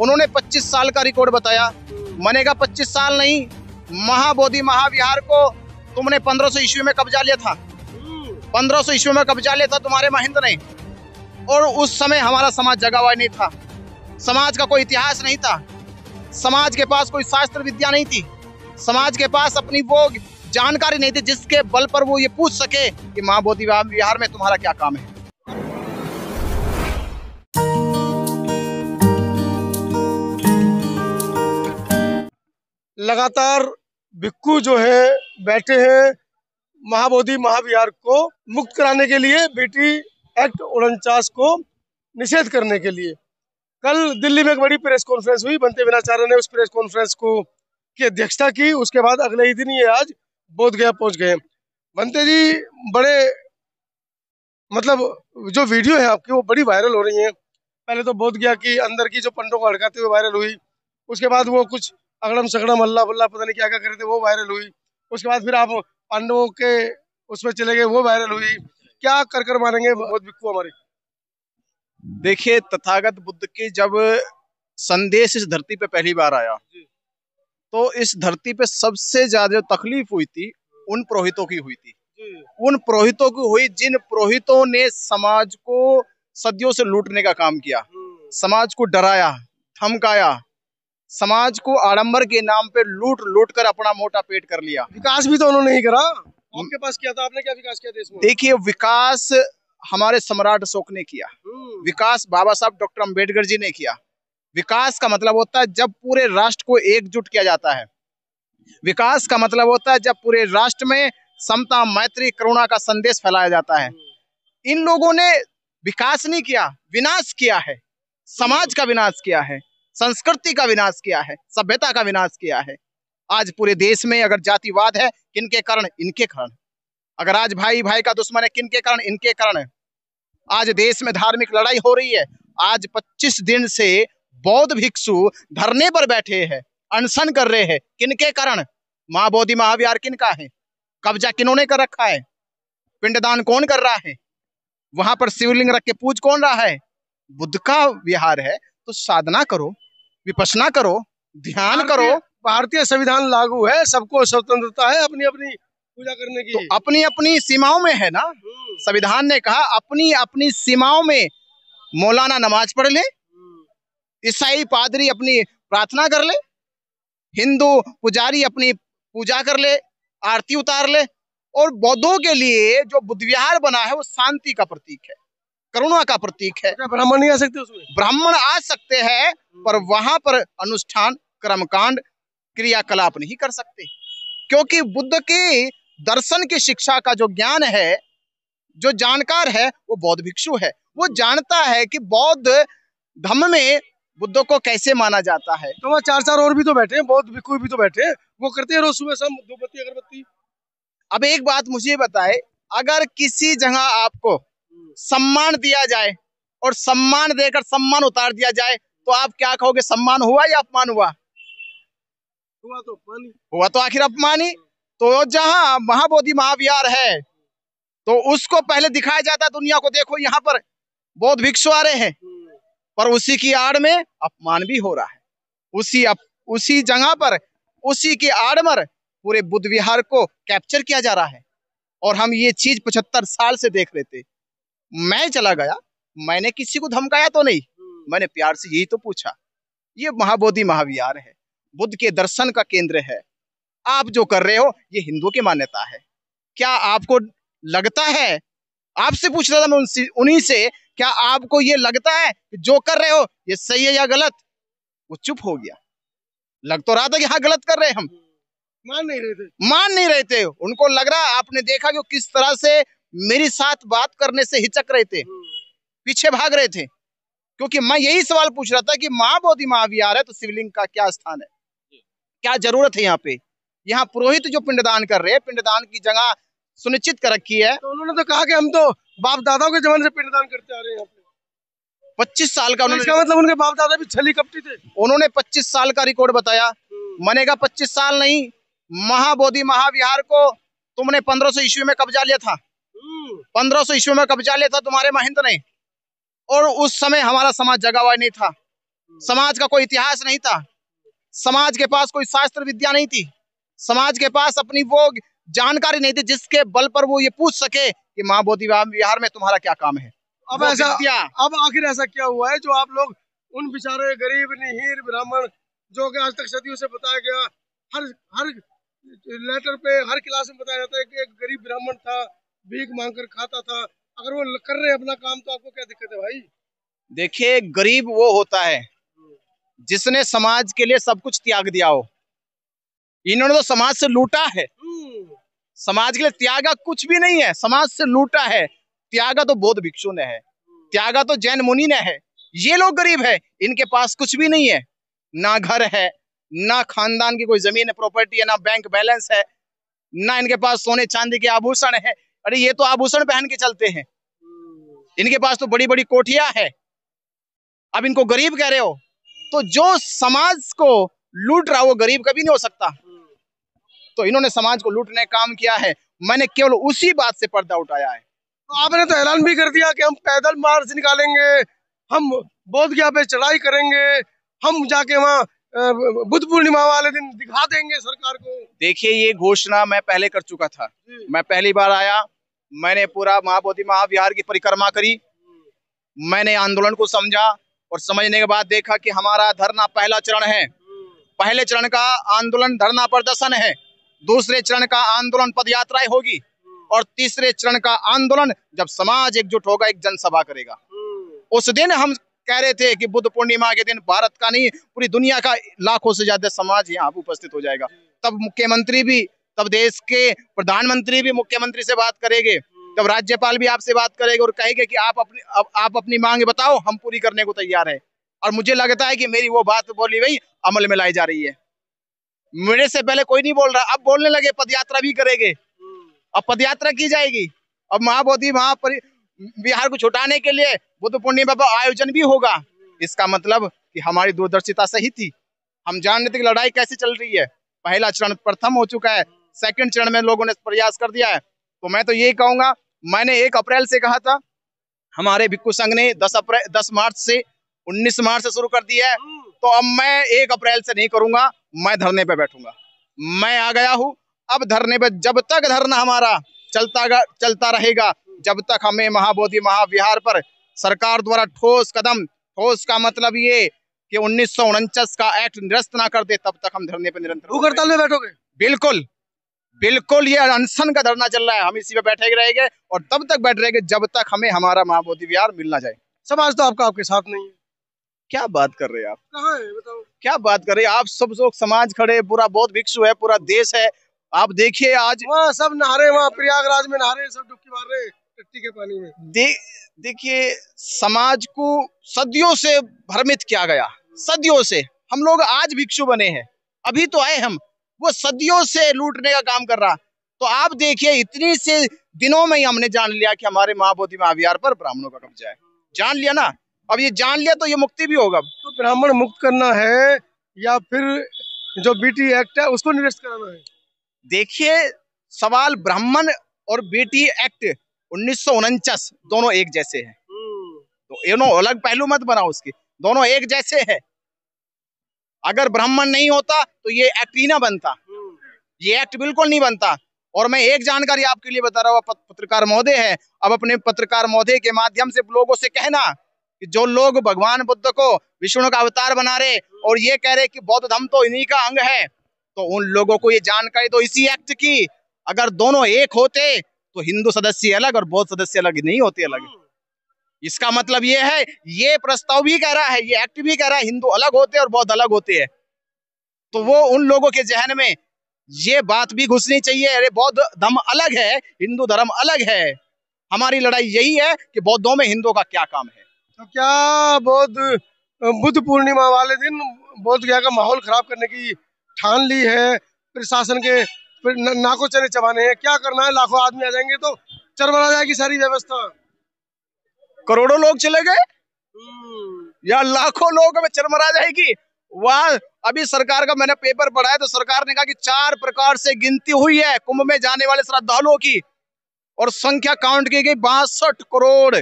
उन्होंने 25 साल का रिकॉर्ड बताया। मनेगा 25 साल नहीं, महाबोधि महाविहार को तुमने 1500 ईस्वी में कब्जा लिया था। 1500 ईस्वी में कब्जा लिया था तुम्हारे महंत ने। और उस समय हमारा समाज जगा हुआ नहीं था, समाज का कोई इतिहास नहीं था, समाज के पास कोई शास्त्र विद्या नहीं थी, समाज के पास अपनी वो जानकारी नहीं थी जिसके बल पर वो ये पूछ सके कि महाबोधि विहार में तुम्हारा क्या काम है। लगातार भिक्खु जो है बैठे हैं महाबोधि महाविहार को मुक्त कराने के लिए, बीटी एक्ट 49 को निषेध करने के लिए। कल दिल्ली में एक बड़ी प्रेस कॉन्फ्रेंस हुई, बनते विनाचार्य ने उस प्रेस कॉन्फ्रेंस को की अध्यक्षता की। उसके बाद अगले ही दिन ये आज बोधगया पहुंच गए। बनते जी, बड़े मतलब जो वीडियो है आपकी वो बड़ी वायरल हो रही है। पहले तो बोधगया की अंदर की जो पंडों को अड़काते हुए वायरल हुई, उसके बाद वो कुछ अगड़म सगड़म अल्लाह बल्ला पता नहीं क्या क्या करे थे वो वायरल हुई, उसके बाद फिर आप पांडवों के उसमें चले गए वो वायरल हुई। क्या कर मानेंगे बौद्ध भिक्खु हमारे? देखिए, तथागत बुद्ध के जब संदेश इस धरती पे पहली बार आया तो इस धरती पे सबसे ज्यादा जो तकलीफ हुई थी उन पुरोहितों की हुई थी। उन पुरोहितों की हुई जिन पुरोहितों ने समाज को सदियों से लूटने का काम किया, समाज को डराया, धमकाया, समाज को आडंबर के नाम पे लूट लूट कर अपना मोटा पेट कर लिया। विकास भी तो उन्होंने ही करा, आपके पास किया था, आपने क्या विकास किया देश में? देखिए, विकास हमारे सम्राट अशोक ने किया, विकास बाबा साहब डॉक्टर अंबेडकर जी ने किया। विकास का मतलब होता है जब पूरे राष्ट्र को एकजुट किया जाता है। विकास का मतलब होता है जब पूरे राष्ट्र में समता, मैत्री, करुणा का संदेश फैलाया जाता है। इन लोगों ने विकास नहीं किया, विनाश किया है। समाज का विनाश किया है, संस्कृति का विनाश किया है, सभ्यता का विनाश किया है। आज पूरे देश में अगर जातिवाद है, किनके कारण? इनके कारण। अगर आज भाई भाई का दुश्मन है, किनके कारण? इनके कारण। आज देश में धार्मिक लड़ाई हो रही है। आज 25 दिन से बौद्ध भिक्षु धरने पर बैठे हैं, अनशन कर रहे हैं, किनके कारण? महाबोधि महाविहार किनका है? कब्जा किन्होंने कर रखा है? पिंडदान कौन कर रहा है? वहां पर शिवलिंग रख के पूज कौन रहा है? बुद्ध का विहार है तो साधना करो, विपश्यना करो, ध्यान करो। भारतीय संविधान लागू है, सबको स्वतंत्रता है अपनी अपनी पूजा करने की। तो अपनी अपनी सीमाओं में है ना। संविधान ने कहा अपनी अपनी सीमाओं में मौलाना नमाज पढ़ ले, ईसाई पादरी अपनी प्रार्थना कर ले, हिंदू पुजारी अपनी पूजा कर ले, आरती उतार ले। और बौद्धों के लिए जो बुद्ध विहार बना है वो शांति का प्रतीक है, करुणा का प्रतीक है। ब्राह्मण नहीं आ सकते उसमें? ब्राह्मण आ सकते हैं पर वहां पर अनुष्ठान, कर्मकांड, क्रियाकलाप नहीं कर सकते, क्योंकि बुद्ध के दर्शन की शिक्षा का जो ज्ञान है, जो जानकार है, वो बौद्ध भिक्षु है। वो जानता है कि बौद्ध धर्म में बुद्ध को कैसे माना जाता है। तो वहाँ चार और भी तो बैठे हैं, बौद्ध भिक्षु भी तो बैठे हैं, वो करते हैं रोज सुबह शाम धूपबत्ती अगरबत्ती। अब एक बात मुझे बताए, अगर किसी जगह आपको सम्मान दिया जाए और सम्मान देकर सम्मान उतार दिया जाए तो आप क्या कहोगे? सम्मान हुआ या अपमान हुआ? हुआ तो अपमान, हुआ तो आखिर अपमान ही। तो जहां महाबोधि महाविहार है तो उसको पहले दिखाया जाता है दुनिया को, देखो यहाँ पर बौद्ध भिक्षु आ रहे हैं, पर उसी की आड़ में अपमान भी हो रहा है। उसी जगह पर, उसी की आड़ में पूरे बुद्ध विहार को कैप्चर किया जा रहा है। और हम ये चीज 75 साल से देख रहे थे। मैं चला गया, मैंने किसी को धमकाया तो नहीं, मैंने प्यार से यही तो पूछा। ये महाबोधि महाविहार है, बुद्ध के दर्शन का केंद्र है। आप जो कर रहे हो ये हिंदुओं की मान्यता है। क्या आपको लगता है, आपसे पूछ रहा था मैं उन्हीं से, क्या आपको ये लगता है कि जो कर रहे हो ये सही है या गलत? वो चुप हो गया। लग तो रहा था कि हाँ गलत कर रहे हैं हम, मान नहीं रहे थे। उनको लग रहा, आपने देखा कि किस तरह से मेरी साथ बात करने से हिचक रहे थे, पीछे भाग रहे थे, क्योंकि मैं यही सवाल पूछ रहा था कि महाबोधि महाविहार है तो शिवलिंग का क्या स्थान है, क्या जरूरत है यहाँ पे? यहाँ पुरोहित जो पिंडदान कर रहे हैं, पिंडदान की जगह सुनिश्चित कर रखी है। तो उन्होंने तो कहा कि हम तो बाप दादाओं के जमाने से पिंडदान करते आ रहे हैं। 25 साल का उन्होंने, इसका मतलब उनके बाप दादा भी छली कपटी थे। उन्होंने 25 साल का रिकॉर्ड बताया। मनेगा 25 साल नहीं, महाबोधि महाविहार को तुमने 1500 ईस्वी में कब्जा लिया था। 1500 ईस्वी में कब्जा लिया था तुम्हारे महंत ने। और उस समय हमारा समाज जगा हुआ नहीं था, समाज का कोई इतिहास नहीं था, समाज के पास कोई शास्त्र विद्या नहीं थी, समाज के पास अपनी वो जानकारी नहीं थी जिसके बल पर वो ये पूछ सके कि माँ बोधि विहार में तुम्हारा क्या काम है। अब आखिर ऐसा क्या हुआ है जो आप लोग उन बेचारे गरीब निहीर ब्राह्मण जो कि आज तक सदियों से बताया गया, हर लेटर पे हर क्लास में बताया जाता है कि एक गरीब ब्राह्मण था, भीख मांगकर खाता था, अगर वो कर रहे अपना काम तो आपको क्या दिक्कत है भाई? देखिए, गरीब वो होता है जिसने समाज के लिए सब कुछ त्याग दिया हो। इन्होंने तो समाज से लूटा है, समाज के लिए त्यागा कुछ भी नहीं है, समाज से लूटा है। त्यागा तो बौद्ध भिक्षु ने है, त्यागा तो जैन मुनि ने है। ये लोग गरीब है, इनके पास कुछ भी नहीं है, ना घर है, ना खानदान की कोई जमीन है, प्रॉपर्टी है, ना बैंक बैलेंस है, ना इनके पास सोने चांदी के आभूषण है। अरे ये तो आभूषण पहन के चलते हैं, इनके पास तो बड़ी बड़ी कोठियां है। अब इनको गरीब कह रहे हो, तो जो समाज को लूट रहा वो गरीब कभी नहीं हो सकता। तो इन्होंने समाज को लूटने का काम किया है, मैंने केवल उसी बात से पर्दा उठाया है। तो आपने तो ऐलान भी कर दिया कि हम पैदल मार्च निकालेंगे, हम बोध गया पे चढ़ाई करेंगे, हम जाके वहाँ बुद्ध पूर्णिमा वाले दिन दिखा देंगे सरकार को। देखिए, ये घोषणा मैं पहले कर चुका था। मैं पहली बार आया, मैंने पूरा महाबोधि महाविहार की परिक्रमा करी, मैंने आंदोलन को समझा और समझने के बाद देखा कि हमारा धरना पहला चरण है। पहले चरण का आंदोलन धरना प्रदर्शन है, दूसरे चरण का आंदोलन पदयात्राएं होगी और तीसरे चरण का आंदोलन जब समाज एकजुट होगा, एक जनसभा करेगा। उस दिन हम कह रहे थे कि बुद्ध पूर्णिमा के दिन भारत का नहीं पूरी दुनिया का लाखों से ज्यादा समाज यहाँ उपस्थित हो जाएगा। तब मुख्यमंत्री भी, तब देश के प्रधानमंत्री भी मुख्यमंत्री से बात करेंगे, तब राज्यपाल भी आपसे बात करेंगे और कहेंगे कि आप अपनी मांग बताओ, हम पूरी करने को तैयार है। और मुझे लगता है कि मेरी वो बात बोली वही अमल में लाई जा रही है। मेरे से पहले कोई नहीं बोल रहा, अब बोलने लगे पदयात्रा भी करेंगे, अब पदयात्रा की जाएगी, अब महाबोधि विहार को छुटाने के लिए बुद्ध पूर्णिमा का आयोजन भी होगा। इसका मतलब कि हमारी दूरदर्शिता सही थी, हम जान रहे थे कि लड़ाई कैसे चल रही है। पहला चरण प्रथम हो चुका है, सेकंड चरण में लोगों ने प्रयास कर दिया है। तो मैं तो यही कहूंगा, मैंने 1 अप्रैल से कहा था, हमारे भिक्खु संघ ने 10 मार्च से 19 मार्च से शुरू कर दिया है, तो अब मैं 1 अप्रैल से नहीं करूंगा, मैं धरने पे बैठूंगा। मैं आ गया हूं अब धरने पे, जब तक धरना हमारा चलता रहेगा, जब तक हमें महाबोधि महाविहार पर सरकार द्वारा ठोस कदम, ठोस का मतलब ये कि 1949 का एक्ट निरस्त ना कर दे, तब तक हम धरने पे निरंतर। भूख हड़ताल में बैठोगे? बिल्कुल बिल्कुल, ये अनशन का धरना चल रहा है, हम इसी पे बैठे रहेंगे और तब तक बैठे रहेंगे जब तक हमें हमारा महाबोधि विहार मिल ना जाए। समाज तो आपके साथ नहीं है। क्या बात कर रहे हैं आप? कहाँ है बताओ? क्या बात कर रहे हैं आप? सब लोग समाज खड़े, पूरा बौद्ध भिक्षु है, पूरा देश है। आप देखिए आज वहाँ सब नहा रहे, वहाँ प्रयागराज में नहा रहे, सब डुबकी मार रहे टट्टी के पानी में। देखिए, समाज को सदियों से भ्रमित किया गया, सदियों से। हम लोग आज भिक्षु बने हैं, अभी तो आए हम, वो सदियों से लूटने का काम कर रहा। तो आप देखिए, इतनी से दिनों में ही हमने जान लिया कि हमारे महाबोधि महाविहार पर ब्राह्मणों का कब्जा है। जान लिया ना, अब ये जान लिया तो ये मुक्ति भी होगा। तो ब्राह्मण मुक्त करना है या फिर जो बीटी एक्ट है उसको निरस्त कराना है? देखिए, सवाल ब्राह्मण और बीटी एक्ट 1949 दोनों एक जैसे हैं, तो दोनों अलग पहलू मत बनाओ उसकी, दोनों एक जैसे हैं। अगर ब्राह्मण नहीं होता तो ये एक्ट ही ना बनता, ये एक्ट बिल्कुल नहीं बनता। और मैं एक जानकारी आपके लिए बता रहा हूँ, पत्रकार महोदय है, अब अपने पत्रकार महोदय के माध्यम से लोगों से कहना कि जो लोग भगवान बुद्ध को विष्णु का अवतार बना रहे और ये कह रहे कि बौद्ध धर्म तो इन्हीं का अंग है, तो उन लोगों को ये जानकारी दो इसी एक्ट की। अगर दोनों एक होते तो हिंदू सदस्य अलग और बौद्ध सदस्य अलग नहीं होते अलग। इसका मतलब ये है, ये प्रस्ताव भी कह रहा है, ये एक्ट भी कह रहा है हिंदू अलग होते और बौद्ध अलग होते हैं। तो वो उन लोगों के जहन में ये बात भी घुसनी चाहिए, अरे बौद्ध धर्म अलग है, हिंदू धर्म अलग है। हमारी लड़ाई यही है कि बौद्धों में हिंदुओं का क्या काम है। तो क्या बुद्ध पूर्णिमा वाले दिन बोध गया का माहौल खराब करने की ठान ली है प्रशासन के? नाको चने चबाने हैं, क्या करना है? लाखों आदमी आ जाएंगे तो चरमरा जाएगी सारी व्यवस्था। करोड़ों लोग चले गए या लाखों लोग में चरमरा जाएगी? वह अभी सरकार का मैंने पेपर पढ़ा है, तो सरकार ने कहा कि 4 प्रकार से गिनती हुई है कुंभ में जाने वाले श्रद्धालुओं की और संख्या काउंट की गई 62 करोड़।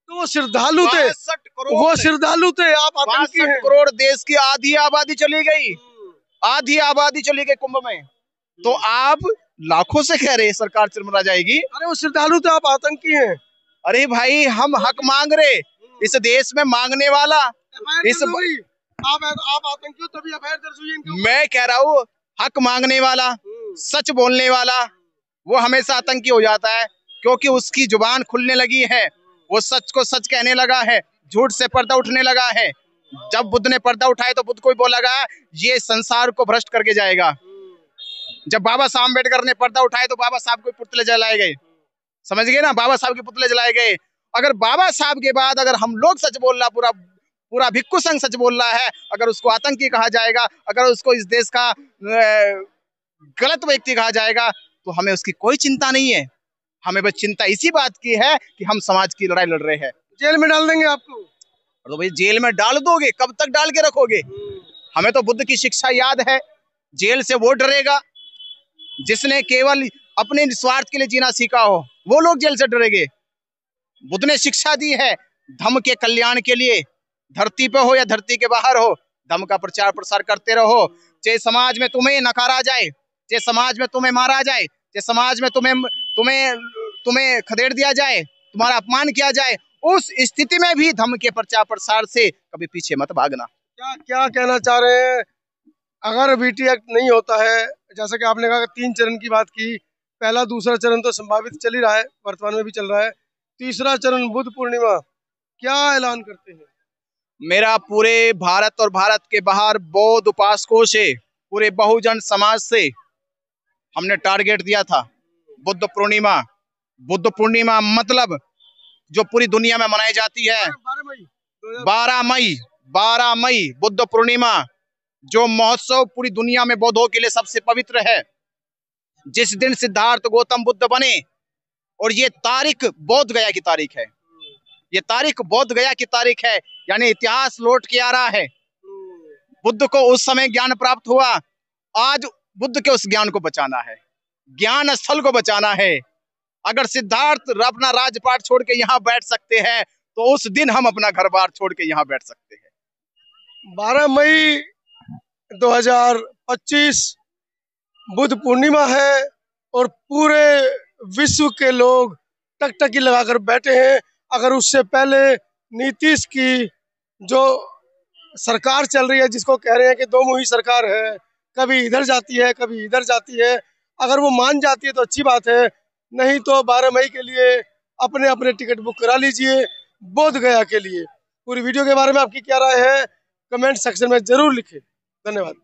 तो वो श्रद्धालु थे, 62 करोड़, वो श्रद्धालु थे, आप आतंकी 62 हैं। करोड़ देश की आधी आबादी चली गई, आधी आबादी चली गई कुंभ में। तो आप लाखों से कह रहे हैं सरकार चिरमरा जाएगी? अरे वो श्रद्धालु थे, आप आतंकी हैं। अरे भाई, हम हक मांग रहे, इस देश में मांगने वाला इस आप आतंकी हो तभी एफआईआर दर्ज हुई है इनके ऊपर। मैं कह रहा हूँ, हक मांगने वाला, सच बोलने वाला, वो हमेशा आतंकी हो जाता है, क्योंकि उसकी जुबान खुलने लगी है, वो सच को सच कहने लगा है, झूठ से पर्दा उठने लगा है। जब बुद्ध ने पर्दा उठाया तो बुद्ध को भी बोला गया ये संसार को भ्रष्ट करके जाएगा। जब बाबा साहब अम्बेडकर ने पर्दा उठाया तो बाबा साहब के पुतले जलाए गए, समझ गए ना, बाबा साहब के पुतले जलाए गए। अगर बाबा साहब के बाद अगर हम लोग सच बोल रहा, पूरा पूरा भिक्खु संघ सच बोल रहा है, अगर उसको आतंकी कहा जाएगा, अगर उसको इस देश का गलत व्यक्ति कहा जाएगा, तो हमें उसकी कोई चिंता नहीं है। हमें बस चिंता इसी बात की है कि हम समाज की लड़ाई लड़ रहे हैं। जेल में डाल देंगे आपको। तो भाई जेल में डाल दोगे, कब तक डाल के रखोगे? हमें तो बुद्ध की शिक्षा याद है, जेल से वो डरेगा जिसने केवल अपने स्वार्थ के लिए जीना सीखा हो, वो लोग जेल से डरेंगे। बुद्ध ने शिक्षा दी है धम्म के कल्याण के लिए, धरती पे हो या धरती के बाहर हो, धम्म का प्रचार प्रसार करते रहो। चाहे समाज में तुम्हें नकारा जाए, चाहे समाज में तुम्हें मारा जाए, चाहे समाज में तुम्हें खदेड़ दिया जाए, तुम्हारा अपमान किया जाए, उस स्थिति में भी धम्म के प्रचार प्रसार से कभी पीछे मत भागना। क्या क्या कहना चाह रहे हैं? अगर बीटी एक्ट नहीं होता है, जैसा कि आपने कहा 3 चरण की बात की, पहला दूसरा चरण तो संभावित चल ही रहा है, वर्तमान में भी चल रहा है, तीसरा चरण बुद्ध पूर्णिमा, क्या ऐलान करते हैं? मेरा पूरे भारत और भारत के बाहर बौद्ध उपासकों से, पूरे बहुजन समाज से हमने टारगेट दिया था बुद्ध पूर्णिमा। बुद्ध पूर्णिमा मतलब जो पूरी दुनिया में मनाई जाती है 12 मई बुद्ध पूर्णिमा, जो महोत्सव पूरी दुनिया में बौद्धों के लिए सबसे पवित्र है, जिस दिन सिद्धार्थ गौतम बुद्ध बने। और ये तारीख बोध गया की तारीख है, ये तारीख बोध गया की तारीख है, यानी इतिहास लौट के आ रहा है। बुद्ध को उस समय ज्ञान प्राप्त हुआ, आज बुद्ध के उस ज्ञान को बचाना है, ज्ञान स्थल को बचाना है। अगर सिद्धार्थ अपना राजपाट छोड़ के यहाँ बैठ सकते हैं, तो उस दिन हम अपना घर बार छोड़ के यहाँ बैठ सकते हैं। 12 मई 2025 बुद्ध पूर्णिमा है और पूरे विश्व के लोग टकटकी लगाकर बैठे हैं। अगर उससे पहले नीतीश की जो सरकार चल रही है, जिसको कह रहे हैं कि दो मुही सरकार है, कभी इधर जाती है कभी इधर जाती है, अगर वो मान जाती है तो अच्छी बात है, नहीं तो 12 मई के लिए अपने अपने टिकट बुक करा लीजिए बोध गया के लिए। पूरी वीडियो के बारे में आपकी क्या राय है, कमेंट सेक्शन में जरूर लिखें। धन्यवाद।